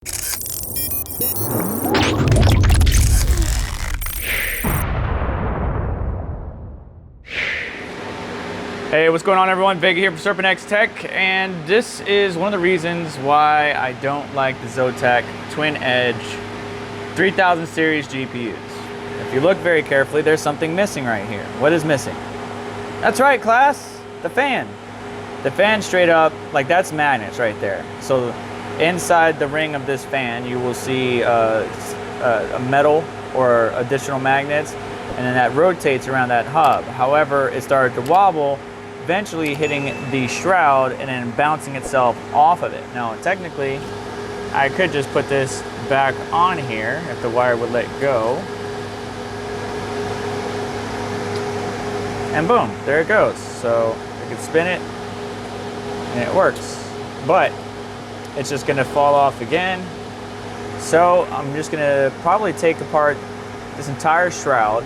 Hey, what's going on everyone? Vega here for Serpent X Tech, and this is one of the reasons why I don't like the Zotac Twin Edge 3000 series GPUs. If you look very carefully, there's something missing right here. What is missing? That's right, class, the fan. The fan straight up, like that's magnets right there. So inside the ring of this fan, you will see a metal or additional magnets, and then that rotates around that hub. However, it started to wobble, eventually hitting the shroud and then bouncing itself off of it. Now, technically, I could just put this back on here if the wire would let go. And boom, there it goes. So I can spin it and it works, but it's just gonna fall off again. So I'm just gonna probably take apart this entire shroud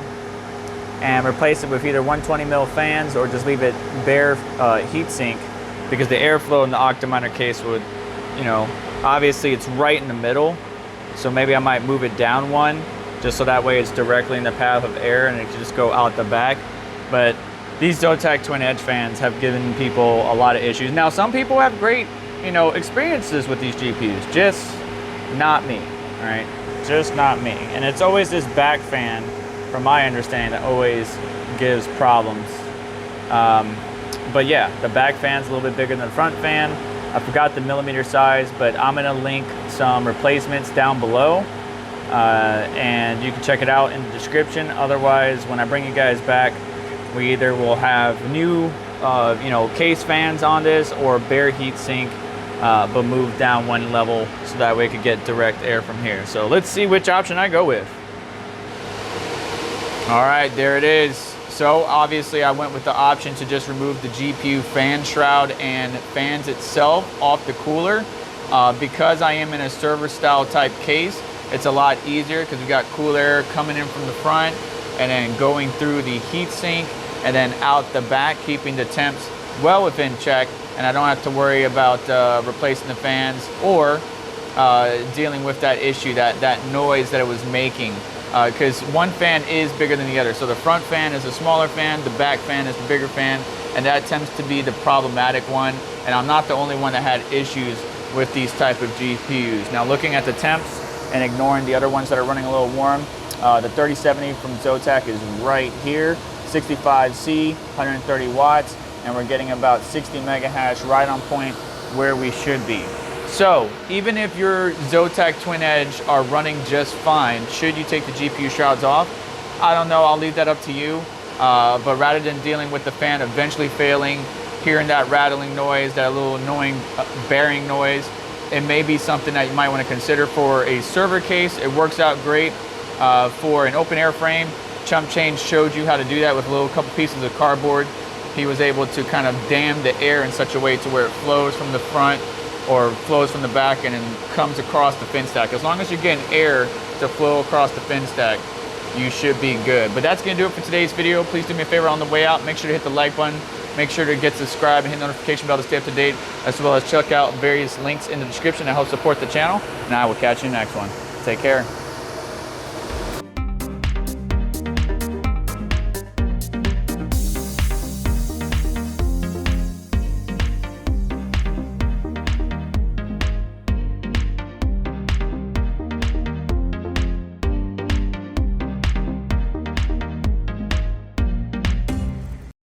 and replace it with either 120 mil fans or just leave it bare heatsink, because the airflow in the Octominer case would, you know, obviously it's right in the middle, so maybe I might move it down one just so that way it's directly in the path of air and it can just go out the back. But these Zotac Twin Edge fans have given people a lot of issues. Now, some people have great, you know, experiences with these GPUs, just not me, all right? Just not me. And it's always this back fan, from my understanding, that always gives problems. But yeah, the back fan's a little bit bigger than the front fan. I forgot the millimeter size, but I'm gonna link some replacements down below, and you can check it out in the description. Otherwise, when I bring you guys back, we either will have new, you know, case fans on this or bare heat sink, but move down one level so that way I could get direct air from here. So let's see which option I go with. All right, there it is. So obviously I went with the option to just remove the GPU fan shroud and fans itself off the cooler. Because I am in a server style type case, it's a lot easier because we got cool air coming in from the front and then going through the heat sink and then out the back, keeping the temps well within check. And I don't have to worry about replacing the fans or dealing with that issue, that noise that it was making. Because one fan is bigger than the other. So the front fan is a smaller fan, the back fan is the bigger fan, and that tends to be the problematic one. And I'm not the only one that had issues with these type of GPUs. Now, looking at the temps and ignoring the other ones that are running a little warm, the 3070 from Zotac is right here, 65C, 130 watts, and we're getting about 60 mega hash right on point where we should be. So even if your Zotac Twin Edge are running just fine, should you take the GPU shrouds off? I don't know, I'll leave that up to you. But rather than dealing with the fan eventually failing, hearing that rattling noise, that little annoying bearing noise, it may be something that you might want to consider for a server case. It works out great for an open air frame. Chump Change showed you how to do that with a little couple pieces of cardboard. He was able to kind of dam the air in such a way to where it flows from the front or flows from the back and then comes across the fin stack. As long as you're getting air to flow across the fin stack, you should be good. But that's gonna do it for today's video. Please do me a favor on the way out. Make sure to hit the like button. Make sure to get subscribed and hit the notification bell to stay up to date, as well as check out various links in the description to help support the channel. And I will catch you in the next one. Take care.